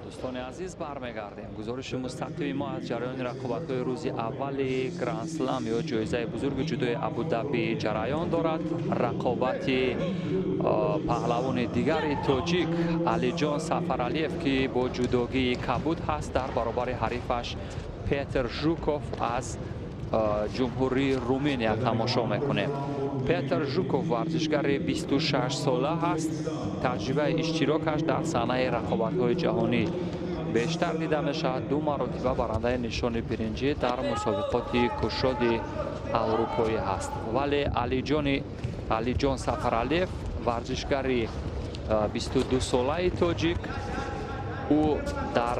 دوستان عزیز برمیگردیم. گزارش مستقیم ما از جریان رقابت‌های روز اول گرند اسلم یا جایزه بزرگ جودوی ابوظبی جریان دارد. رقابت پهلوان دیگر تاجیک علی جان سفرعلیف که با جودوگی کبود هست در برابر حریفش پیتر ژوکوف از جمهوری رومانیا تماشا میکنه. پیتر ژوکوف ورزشگر 26 ساله است. تجربه اشتراکش در صحنه رقابت‌های جهانی بیشتر دیده میشود. 2 مرتبه برنده نشان برنجی در مسابقات کشاد اروپایی است. ولی علی جان سفرعلیف ورزشگر 22 ساله تاجیک او در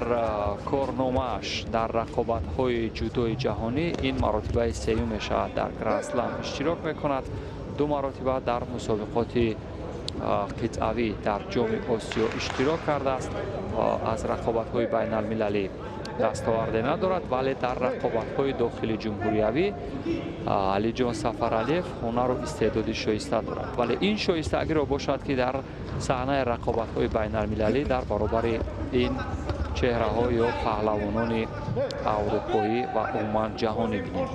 کارنامه‌اش در رقابت‌های جودوی جهانی این مرتبه سوم میشود. در گرند اسلم اشتراک میکند. 2 مرتبه در مسابقات قطعوی در جام آسیا اشتراک کرده است. از رقابت‌های بین المللی دستاورد ندارد، ولی در رقابت‌های داخلی جمهوریوی علی جان سفرعلیف هنر و استعداد شایسته دارد. ولی این شایستگی را باشد که در صحنه رقابت‌های بین المللی در برابر این چهره‌ها یا پهلوانان اروپایی و عموما جهانی بینیم.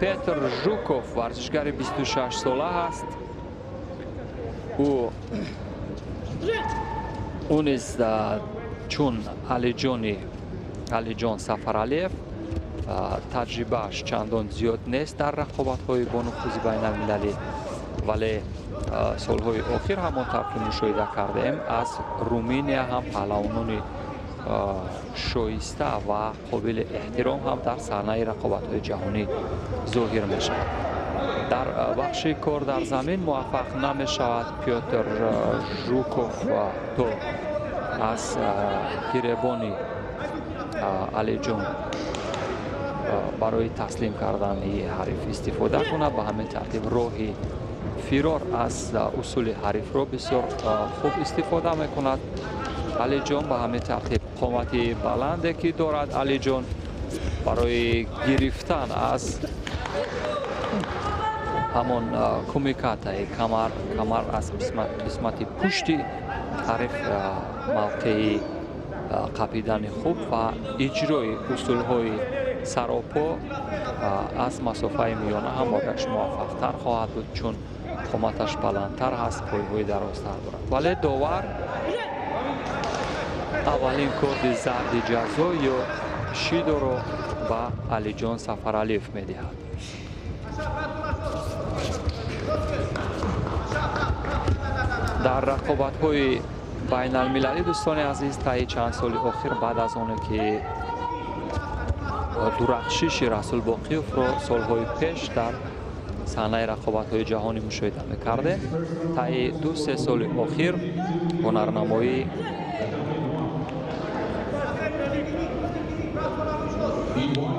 پیتر ژوکوف ورزشگر 26 ساله است. او نیز چون علی جان سفرعلیف تجربهش چندان زیاد نیست در رقابت‌های با نفوذ بین المللی، ولی سالهای آخر همانطور که مشاهده کرده ایم از رومانیا هم پهلوانان شایسته و قابل احترام هم در صحنه رقابت‌های جهانی ظاهر می شود. در بخش کار در زمین موفق نمی شود پیتر ژوکوف تو از گریبان علی جان برای تسلیم کردن حریف استفاده کنه. به همین ترتیب راهی فرار از اصول حریف را بسیار خوب استفاده می کند. علی جان به همین ترتیب قامت بلندی که دارد علی جان برای گرفتن از همان کمیکات کمر از قسمت پشتی حریف موقع قپیدن خوب و اجرای اصولهای سراپا از مسافه میانه هم بودش موفق تر خواهد بود، چون قامتش بلندتر هست، پایهای درازتر دارد. ولی داور اولین کارت زرد جزا یا شیدو را به علی جان سفرعلیف میدهد. در رقابت‌های بین المللی دوستان عزیز طی چند سال آخر بعد از آن که درخشش رسول باقیوف را سالهای پیش در صحنه رقابت‌های جهانی مشاهده می‌کرده، طی 2-3 سال آخر هنرنمایی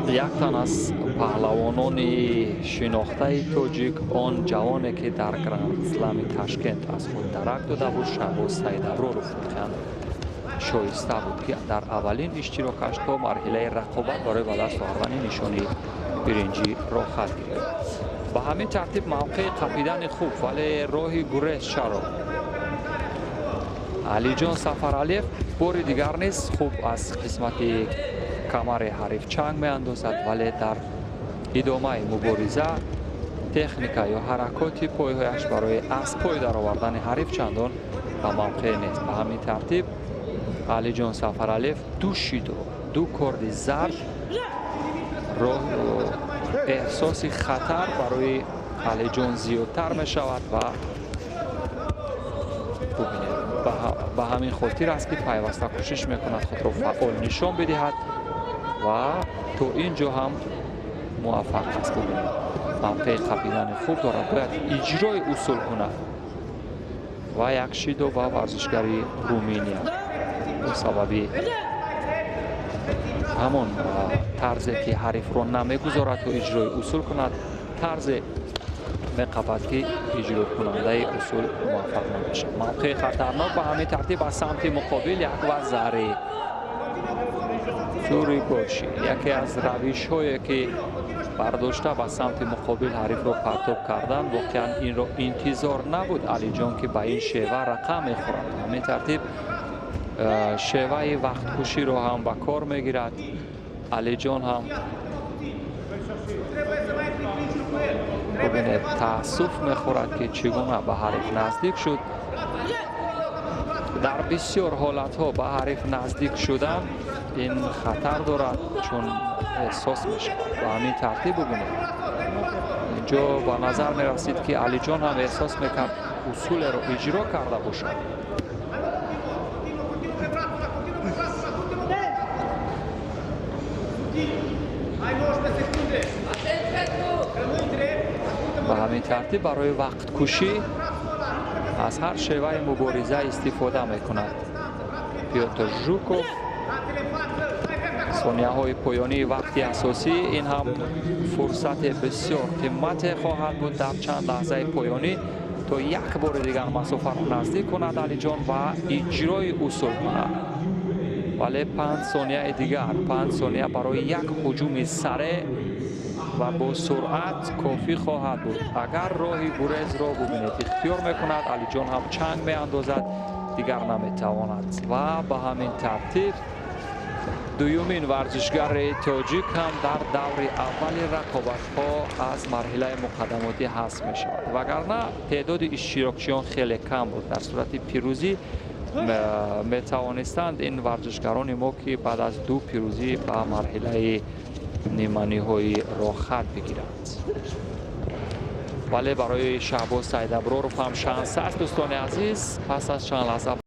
یک تن از پهلوانان شناخته تاجیک، آن جوانی که در گرند اسلم تاشکند از خود درک داده بود، شهباز سیدابرو رو شایسته بود که در اولین اشتراکش تا مرحله رقابت برای به دست آوردن نشانی برنجی را خط گرفت. به همین ترتیب موقع قپیدن خوب ولی راهی گریز شد. علی جان سفرعلیف بار دیگر نیز خوب از قسمت کمر حریف چنگ می اندازد، ولی در ادامه مبارزه تکنیکا یا حرکات پایهایش برای از پای در آوردن حریف چندان به موقع نیست. به همین ترتیب علی جان سفرعلیف 2 شیدو 2 کارد زرد راه احساس خطر برای علی جان زیادتر می شود و به همین خاطر است که پیوسته کوشش میکند خود را فعال نشان بدهد و تو اینجا هم موفق است. ببینید موقع قپیدن خوب دارد، باید اجرای اصول کند و یک شیدو با ورزشگری رومانیا به سببی همون طرزی که حریف را نمیگذارد تو اجرای اصول کند، طرز میقبد که اجرا کننده اصول موفق نمیشه. موقع خطرناک به همین ترتیب از سمت مقابل یک وزری جوری باشی یکی از روش هایی که برداشته به سمت مقابل حریف را پرتاب کردن. واقعا این را انتظار نبود علی جان که به این شیوه رقم میخورد. همین ترتیب شیوه وقت کشی رو هم به کار میگیرد. علی جان هم ببینید تاسف میخورد که چگونه به حریف نزدیک شد. در بسیار حالت ها به حریف نزدیک شدن این خطر دارد چون احساس میشه. به همین ترتیب ببینید اینجا به نظر می رسید که علی جان هم احساس میکرد اصول رو اجرا کرده باشد. به همین ترتیب برای وقت کشی از هر شیوه مبارزه استفاده میکند پیوتر ژوکوف. ثانیه های پایانی وقت اساسی این هم فرصت بسیار قیمتی خواهد بود در چند لحظه پایانی تا یک بار دیگر مسافت را نزدیک کند علی جان و اجرای اصول کند. ولی 5 ثانیه دیگر 5 ثانیه برای یک هجوم سریع و با سرعت کافی خواهد بود. اگر راهی گریز را ببینید اختیار میکند علی جان هم چنگ میاندازد دیگر نمیتواند و به همین ترتیب دومین ورزشگر تاجیک هم در دور اول رقابت ها از مرحله مقدماتی حذف می شود. وگرنه تعداد اشتراکچیان خیلی کم بود. در صورت پیروزی می توانستند این ورزشگران ما که بعد از 2 پیروزی به مرحله نیمانی های را خط بگیرند. ولی برای شهباز سید ابرارov هم شانس است دوستان عزیز. پس از چند لحظه